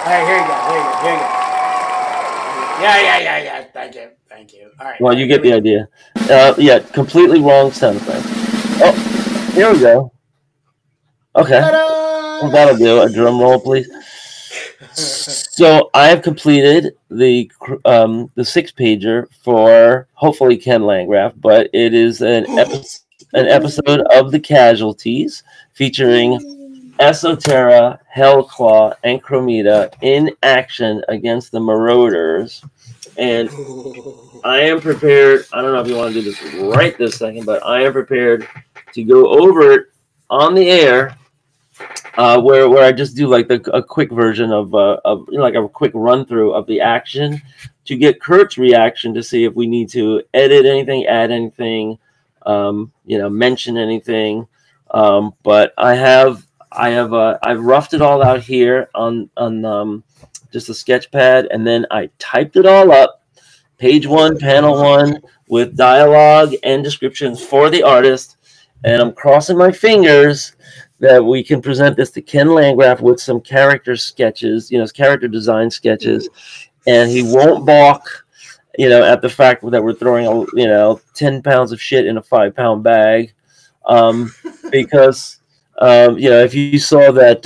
Hey, here you go. Yeah. Thank you. All right. Well, you get the idea. Yeah, completely wrong sound effect. Oh, here we go. Okay. Well, that'll do. A drum roll, please. So I have completed the 6-pager for hopefully Ken Landgraf, but it is an episode of The Casualties featuring Esoterra, Hellclaw, and Kromita in action against the Marauders. And I am prepared. I don't know if you want to do this right this second, but I am prepared to go over it on the air where I just do like a quick version of like a quick run through of the action to get Kurt's reaction to see if we need to edit anything, add anything, mention anything. But I've roughed it all out here on just a sketch pad, and then I typed it all up, page 1, panel 1, with dialogue and descriptions for the artist, and I'm crossing my fingers that we can present this to Ken Landgraf with some character sketches, character design sketches, and he won't balk, at the fact that we're throwing 10 pounds of shit in a 5-pound bag, because if you saw that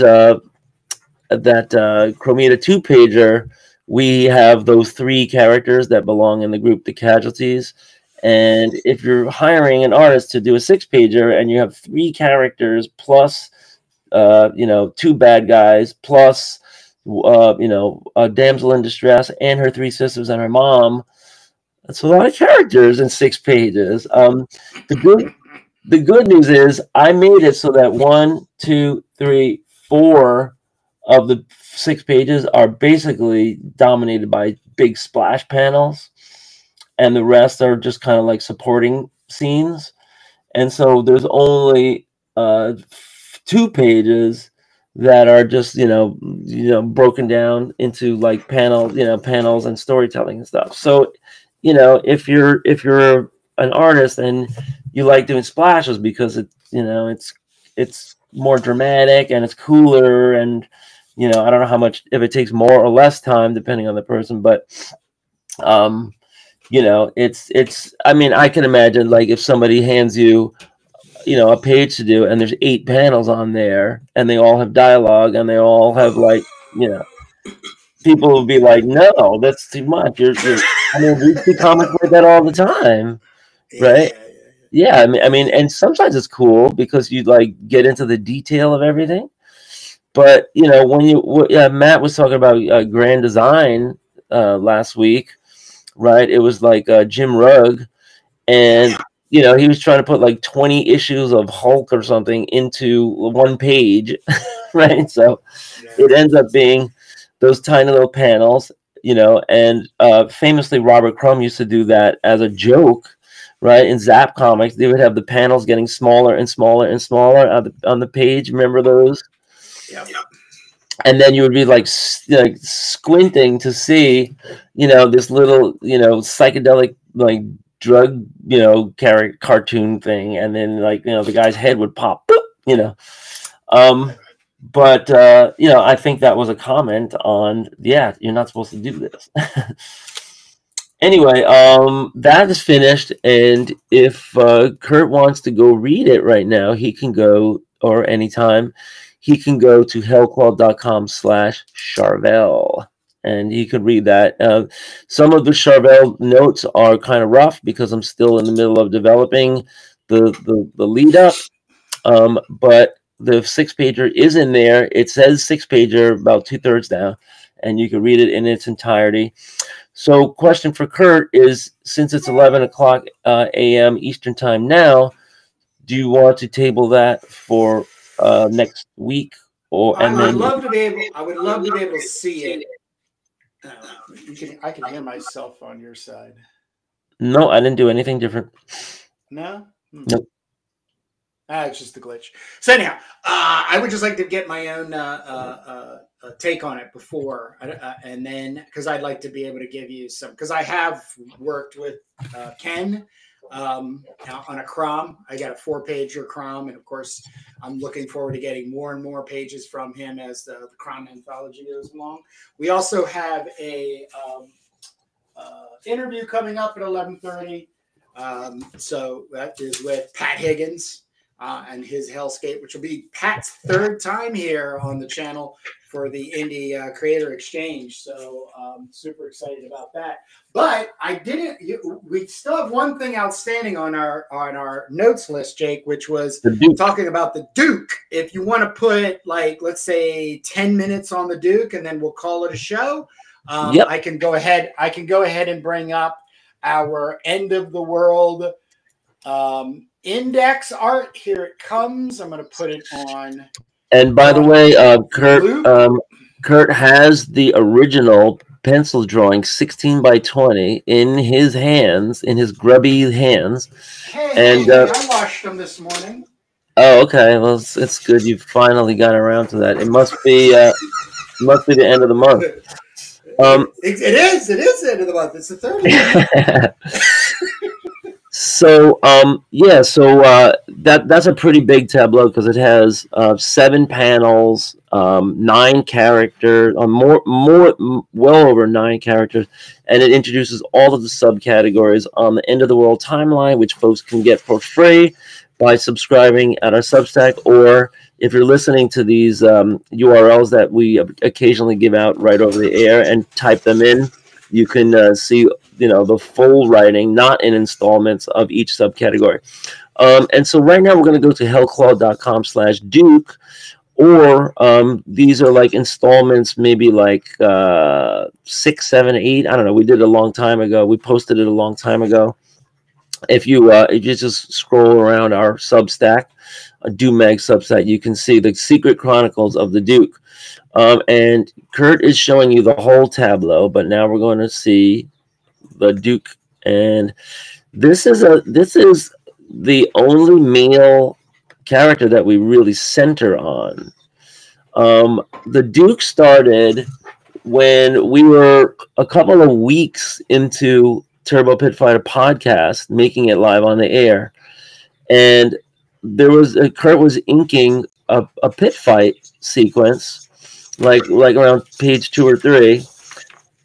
Kromita 2-pager, we have those 3 characters that belong in the group, the casualties. And if you're hiring an artist to do a 6-pager and you have 3 characters plus, 2 bad guys plus, a damsel in distress and her 3 sisters and her mom, that's a lot of characters in 6 pages. The good news is I made it so that 1, 2, 3, 4 of the 6 pages are basically dominated by big splash panels, and the rest are just kind of like supporting scenes. And so there's only 2 pages that are just broken down into like panels and storytelling and stuff. So if you're an artist and you like doing splashes because it's more dramatic and it's cooler, and I don't know how much, if it takes more or less time depending on the person, but it's I mean, I can imagine like if somebody hands you a page to do and there's 8 panels on there and they all have dialogue and they all have like people will be like, no, that's too much. I mean, we see comics like that all the time, right? Yeah, I mean, and sometimes it's cool because you like get into the detail of everything. But when Matt was talking about grand design last week, right? It was like Jim Rugg, and he was trying to put like 20 issues of Hulk or something into 1 page, right? So it ends up being those tiny little panels, and famously Robert Crumb used to do that as a joke, right? In Zap Comics, they would have the panels getting smaller and smaller and smaller on the page. Remember those? Yep. And then you would be like squinting to see, this little, psychedelic like drug, character cartoon thing, and then like the guy's head would pop, boop, But I think that was a comment on, you're not supposed to do this. Anyway, that is finished, and if Kurt wants to go read it right now, he can go, or anytime, he can go to hellclaw.com/Charvel, and he could read that. Some of the Charvel notes are kind of rough because I'm still in the middle of developing the lead up, but the 6-pager is in there. It says 6-pager about 2/3 down, and you can read it in its entirety. So, question for Kurt is: since it's 11 o'clock a.m. Eastern time now, do you want to table that for next week? I would love to be able to see it. I can hear myself on your side. No, I didn't do anything different. No. Nope. It's just a glitch. So anyhow, I would just like to get my own take on it before, and then because I'd like to be able to give you some, because I have worked with Ken on a Crom. I got a 4-pager Crom, and of course, I'm looking forward to getting more and more pages from him as the Crom anthology goes along. We also have a interview coming up at 11:30. So that is with Pat Higgins and his Hellscape, which will be Pat's 3rd time here on the channel for the Indie Creator Exchange. So super excited about that. But we still have one thing outstanding on our notes list, Jake, which was talking about the Duke. If you want to put like, let's say 10 minutes on the Duke, and then we'll call it a show. Yep. I can go ahead and bring up our end of the world index art. Here it comes. I'm going to put it on And by the way, Luke? Kurt has the original pencil drawing 16 by 20 in his hands, in his grubby hands. Hey, I washed them this morning. Oh, okay. Well, it's good you finally got around to that. It must be the end of the month. It is the end of the month. It's the 30th. So that's a pretty big tableau because it has 7 panels, 9 characters, well over 9 characters, and it introduces all of the subcategories on the End of the World timeline, which folks can get for free by subscribing at our Substack, or if you're listening to these URLs that we occasionally give out right over the air and type them in, you can see the full writing, not in installments, of each subcategory. And so right now we're going to go to hellclaw.com/Duke, or these are like installments, maybe like 6, 7, 8. I don't know. We did it a long time ago. We posted it a long time ago. If you just scroll around our Substack, Dumeg Substack, you can see the Secret Chronicles of the Duke. And Kurt is showing you the whole tableau, but now we're going to see the Duke, and this is the only male character that we really center on. The Duke started when we were a couple of weeks into Turbo Pit Fighter podcast, making it live on the air, and Kurt was inking a pit fight sequence, like around page 2 or 3,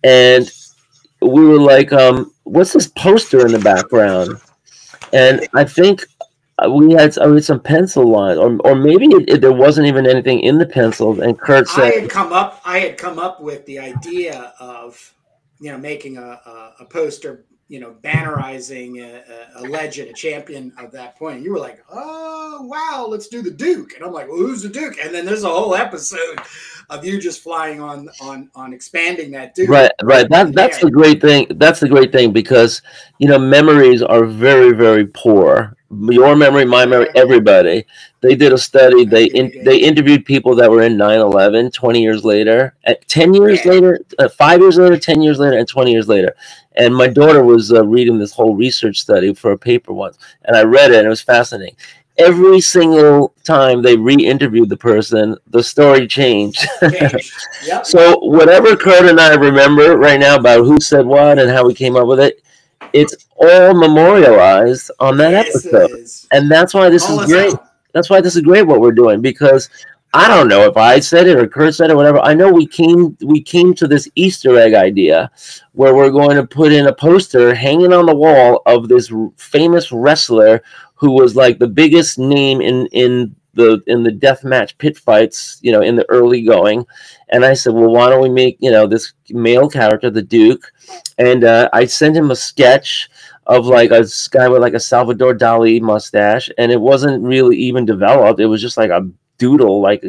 and we were like, what's this poster in the background? And I think we had some pencil lines, or maybe there wasn't even anything in the pencils. And Kurt said, I had come up with the idea of, making a poster, bannerizing a legend, a champion of that point. And you were like, oh, wow, let's do the Duke. And I'm like, well, who's the Duke? And then there's a whole episode of you just flying on expanding that Duke. Right. That's the great thing. That's the great thing, because, memories are very, very poor. Your memory, my memory, everybody. They did a study. They interviewed people that were in 9/11 20 years later, 10 years later, 5 years later, 10 years later, and 20 years later. And my daughter was reading this whole research study for a paper once, and I read it, and it was fascinating. Every single time they re-interviewed the person, the story changed. Yep. So whatever Kurt and I remember right now about who said what and how we came up with it, it's all memorialized on that episode. And that's why this is great. That's why this is great what we're doing, because I don't know if I said it or Kurt said it or whatever. I know we came to this Easter egg idea where we're going to put in a poster hanging on the wall of this famous wrestler who was like the biggest name in the death match pit fights, in the early going. And I said, well, why don't we make, this male character, the Duke? And I sent him a sketch of like a guy with like a Salvador Dali mustache, and it wasn't really even developed. It was just like a doodle, it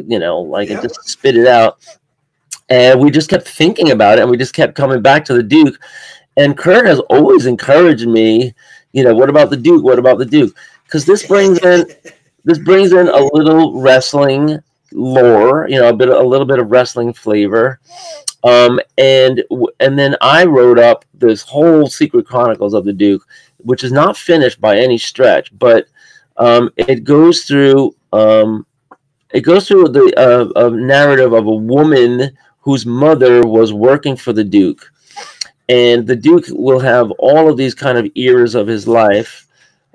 just spit it out. And we just kept thinking about it, and we just kept coming back to the Duke. And Kurt has always encouraged me, what about the Duke? What about the Duke? Because this brings in a little wrestling lore, a little bit of wrestling flavor. And then I wrote up this whole Secret Chronicles of the Duke, which is not finished by any stretch, but it goes through the narrative of a woman whose mother was working for the Duke, and the Duke will have all of these kind of eras of his life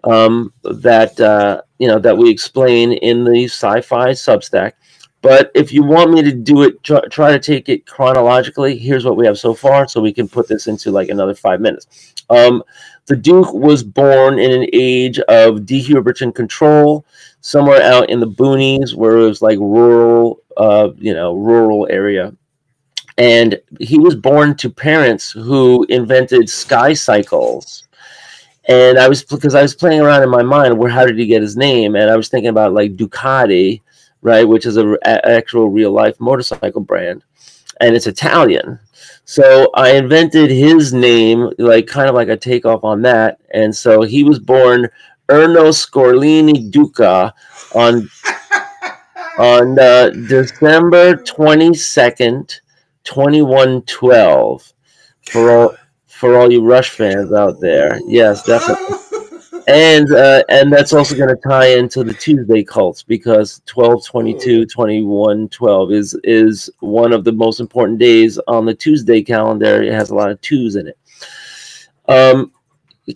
that we explain in the Sci-fi Substack. But if you want me to do it, try to take it chronologically, here's what we have so far, so we can put this into like another 5 minutes. The Duke was born in an age of dehuberton control, somewhere out in the boonies where it was like rural area. And he was born to parents who invented sky cycles. And because I was playing around in my mind, how did he get his name? And I was thinking about like Ducati, right, which is an actual real life motorcycle brand, and it's Italian. So I invented his name, like kind of like a takeoff on that. And so he was born Erno Scorlini Duca on on December 22nd, 2112. For all you Rush fans out there, yes, definitely. And that's also going to tie into the Tuesday cults, because 12/22/2112 is one of the most important days on the Tuesday calendar. It has a lot of twos in it.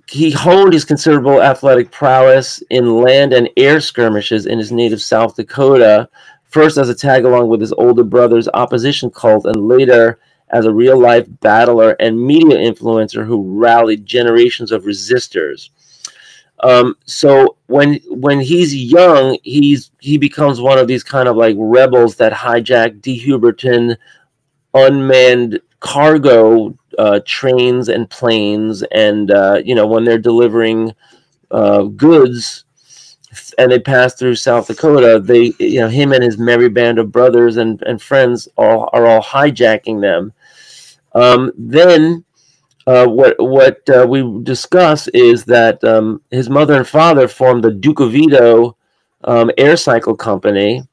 He honed his considerable athletic prowess in land and air skirmishes in his native South Dakota, first as a tag-along with his older brother's opposition cult, and later as a real-life battler and media influencer who rallied generations of resistors. So when he's young, he becomes one of these kind of like rebels that hijack D. Huberton unmanned cargo trains and planes, and when they're delivering goods and they pass through South Dakota, him and his merry band of brothers and friends are all hijacking them. Then what we discuss is that his mother and father formed the Ducovito air cycle company,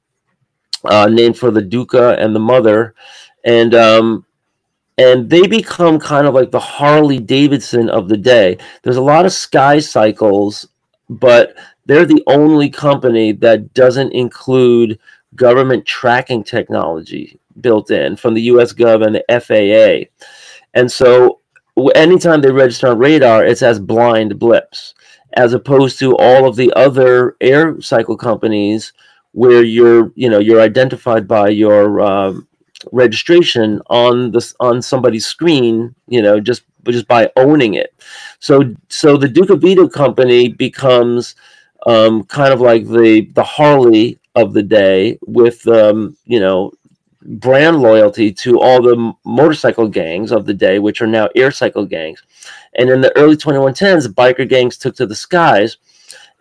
named for the Duca and the mother, and they become kind of like the Harley Davidson of the day. There's a lot of sky cycles, but they're the only company that doesn't include government tracking technology built in from the US Gov and the FAA. And so anytime they register on radar, it's as blind blips, as opposed to all of the other air cycle companies where you're identified by your registration on somebody's screen, just by owning it. So the Ducovito company becomes kind of like the Harley of the day, with brand loyalty to all the motorcycle gangs of the day, which are now air cycle gangs. And in the early 2110s, biker gangs took to the skies,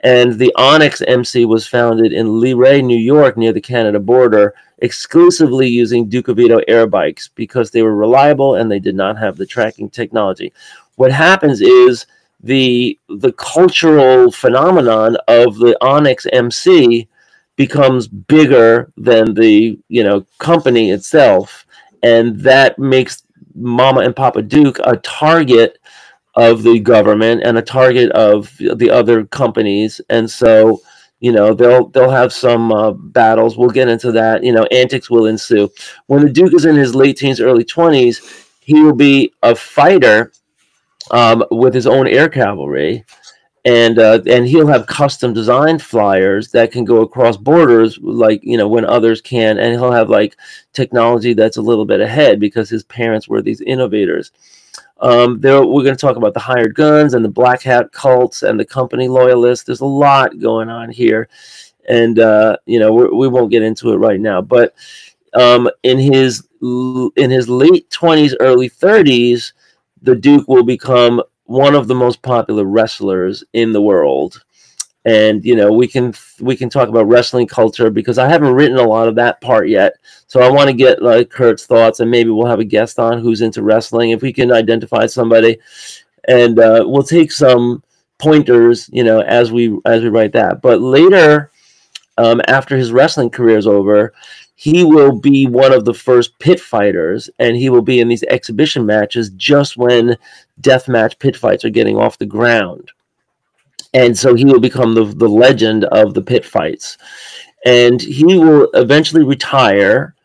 and the Onyx MC was founded in Leray, New York, near the Canada border, exclusively using Ducovito air bikes because they were reliable and they did not have the tracking technology. What happens is the cultural phenomenon of the Onyx MC becomes bigger than the company itself, and that makes Mama and Papa Duke a target of the government and a target of the other companies. And so they'll have some battles. We'll get into that. Antics will ensue. When the Duke is in his late teens, early 20s, he will be a fighter with his own air cavalry. And he'll have custom designed flyers that can go across borders, like when others can, and he'll have like technology that's a little bit ahead because his parents were these innovators. We're going to talk about the hired guns and the black hat cults and the company loyalists. There's a lot going on here, and we won't get into it right now. But in his late 20s, early 30s, the Duke will become one of the most popular wrestlers in the world. And we can talk about wrestling culture, because I haven't written a lot of that part yet. So I want to get like Kurt's thoughts, and maybe we'll have a guest on who's into wrestling if we can identify somebody, and we'll take some pointers, as we write that. But later, after his wrestling career is over, he will be one of the first pit fighters, and he will be in these exhibition matches just when deathmatch pit fights are getting off the ground. And so he will become the legend of the pit fights. And he will eventually retire,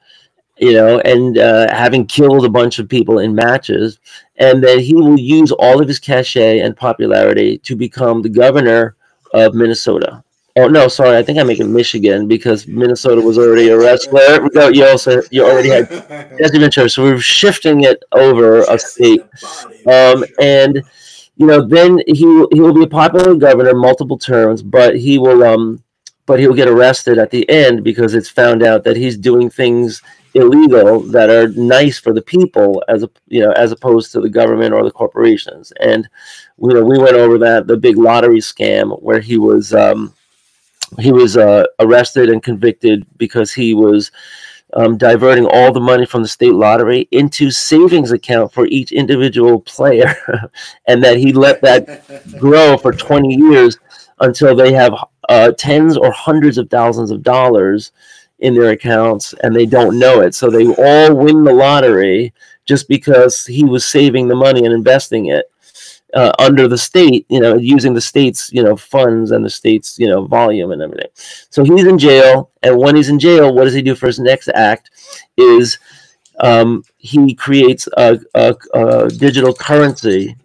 and having killed a bunch of people in matches. And then he will use all of his cachet and popularity to become the governor of Minnesota. Oh, no, sorry. I think I'm making Michigan, because Minnesota was already a wrestler. No, you already had Jesse Ventura. So we're shifting it over a state. And then he will be a popular governor multiple terms, but he'll get arrested at the end because it's found out that he's doing things illegal that are nice for the people, as opposed to the government or the corporations. And we went over that, the big lottery scam where he was arrested and convicted because he was diverting all the money from the state lottery into savings account for each individual player, and that he let that grow for 20 years until they have tens or hundreds of thousands of dollars in their accounts, and they don't know it. So they all win the lottery just because he was saving the money and investing it under the state, using the state's, funds and the state's, volume and everything. So he's in jail, and when he's in jail, what does he do for his next act? Is he creates a digital currency,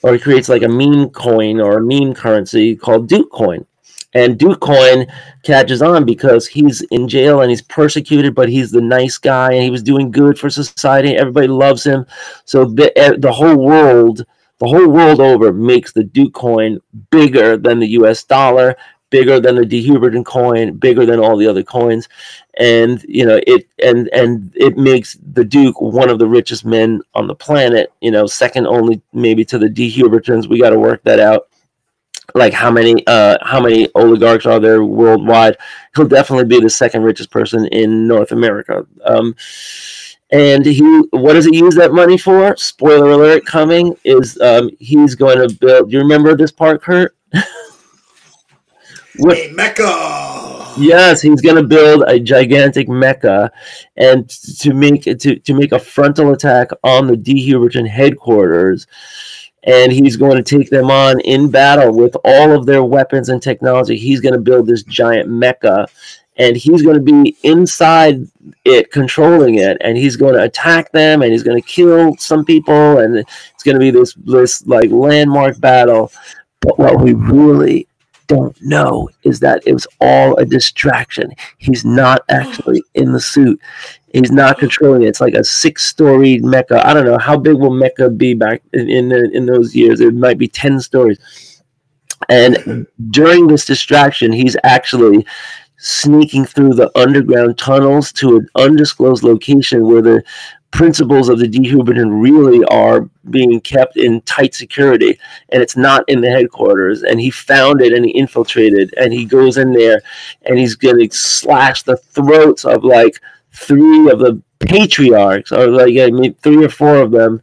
or he creates like a meme coin or a meme currency called Duke Coin. And Duke Coin catches on because he's in jail and he's persecuted, but he's the nice guy and he was doing good for society. Everybody loves him. So the whole world over makes the Duke Coin bigger than the US dollar, bigger than the De Huberton coin, bigger than all the other coins. And it makes the Duke one of the richest men on the planet, second only maybe to the De Hubertons. We got to work that out. Like how many oligarchs are there worldwide? He'll definitely be the second richest person in North America. And what does he use that money for? Spoiler alert coming is he's going to build. You remember this part, Kurt? A Mecca. Yes, he's going to build a gigantic Mecca, and to make a frontal attack on the De Huberton headquarters. And he's going to take them on in battle with all of their weapons and technology. He's going to build this giant Mecca, and he's going to be inside it, controlling it, and he's going to attack them, and he's going to kill some people, and it's going to be this like landmark battle. But what we really don't know is that it was all a distraction. He's not actually in the suit. He's not controlling it. It's like a 6-story Mecca. I don't know how big will Mecca be back in those years. It might be 10 stories. And during this distraction, he's actually sneaking through the underground tunnels to an undisclosed location where the principles of the De Huberton really are being kept in tight security, and it's not in the headquarters. And he found it and he infiltrated, and he goes in there and he's going to slash the throats of like 3 of the patriarchs, or like 3 or 4 of them,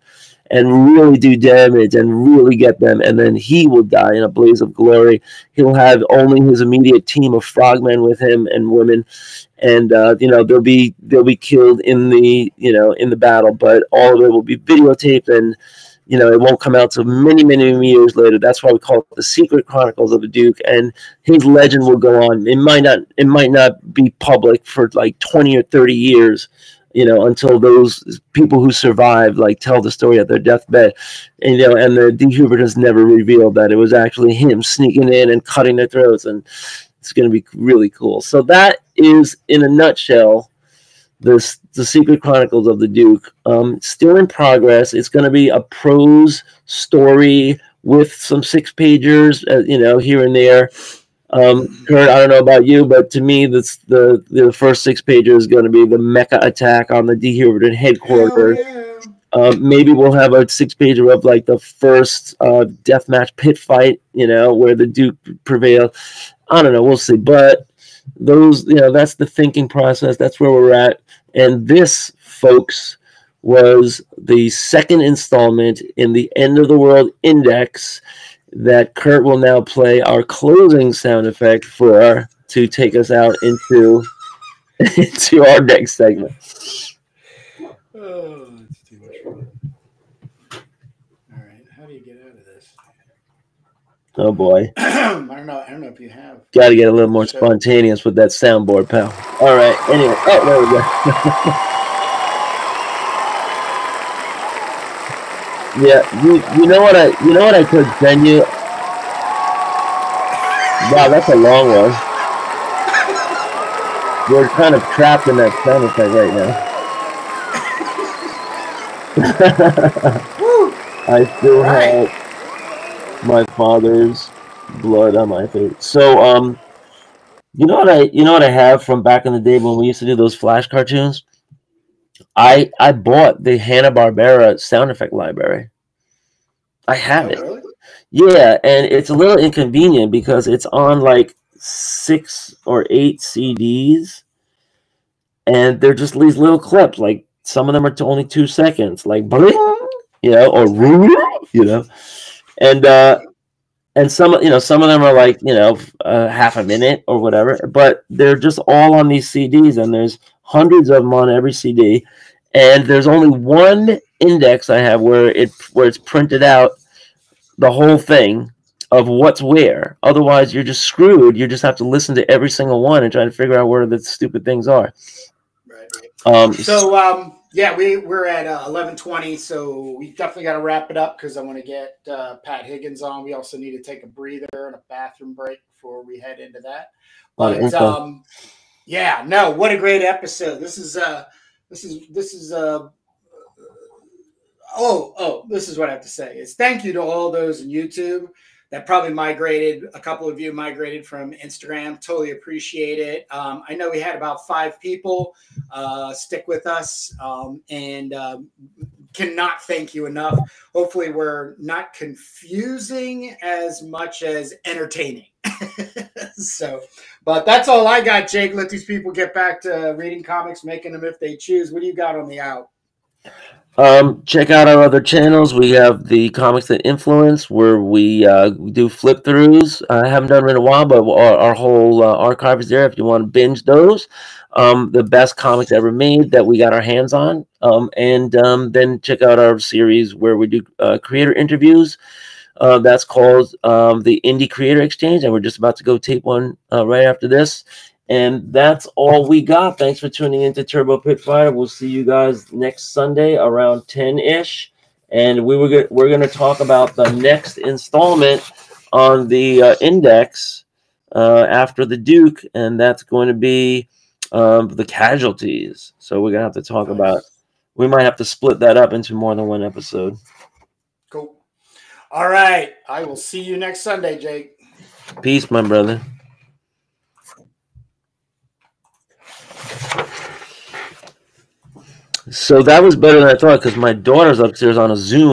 and really do damage and really get them, and then he will die in a blaze of glory. He'll have only his immediate team of frogmen with him and women, and they'll be killed in the battle, but all of it will be videotaped, and it won't come out till many years later. That's why we call it the Secret Chronicles of the Duke, and his legend will go on. It might not be public for like 20 or 30 years, until those people who survived like tell the story at their deathbed. And the De Hubertons never revealed that it was actually him sneaking in and cutting their throats, and it's going to be really cool. So that is, in a nutshell, the Secret Chronicles of the Duke. Still in progress. It's going to be a prose story with some 6-pagers, here and there. Kurt, I don't know about you, but to me, the first 6-pager is going to be the Mecca attack on the De Huberton headquarters. Maybe we'll have a 6-pager of like the first deathmatch pit fight, where the Duke prevailed. I don't know. We'll see. But those, that's the thinking process. That's where we're at. And this, folks, was the second installment in the End of the World Index that Kurt will now play our closing sound effect for to take us out into our next segment. Oh, it's too much fun. All right, how do you get out of this? Oh boy. I don't know if you have. Got to get a little more spontaneous with that soundboard, pal. All right. Anyway, there we go. Yeah, you know what I could send you? Wow, that's a long one. We're kind of trapped in that sound effect right now. I still have my father's blood on my face. So, you know what I have from back in the day when we used to do those Flash cartoons? I bought the Hanna-Barbera sound effect library. I have it. Really? Yeah, and it's a little inconvenient because it's on like 6 or 8 CDs, and they're just these little clips. Like some of them are only 2 seconds, like bling, or and And some of them are like, half a minute or whatever, but they're just all on these CDs, and there's hundreds of them on every CD. And there's only one index I have where it's printed out the whole thing of what's where. Otherwise, you're just screwed. You just have to listen to every single one and try to figure out where the stupid things are. Right. Yeah, we're at 11:20, so we definitely got to wrap it up because I want to get Pat Higgins on. We also need to take a breather and a bathroom break before we head into that. But yeah, no, what a great episode. This is this is what I have to say. Is thank you to all those in YouTube that probably migrated. A couple of you migrated from Instagram. Totally appreciate it. I know we had about 5 people stick with us, and cannot thank you enough. Hopefully we're not confusing as much as entertaining. But that's all I got, Jake. Let these people get back to reading comics, making them if they choose. What do you got on the out? Check out our other channels. We have the Comics That Influence, where we do flip throughs. I haven't done it in a while, but our whole archive is there if you want to binge those. The best comics ever made that we got our hands on. And then check out our series where we do creator interviews. That's called the Indie Creator Exchange, and we're just about to go tape one right after this. And that's all we got. Thanks for tuning into Turbo Pit Fighter. We'll see you guys next Sunday around 10-ish. And we're going to talk about the next installment on the index after the Duke, and that's going to be the Casualties. So we're going to have to talk about. We might have to split that up into more than one episode. Cool. All right. I will see you next Sunday, Jake. Peace, my brother. So that was better than I thought because my daughter's upstairs on a Zoom.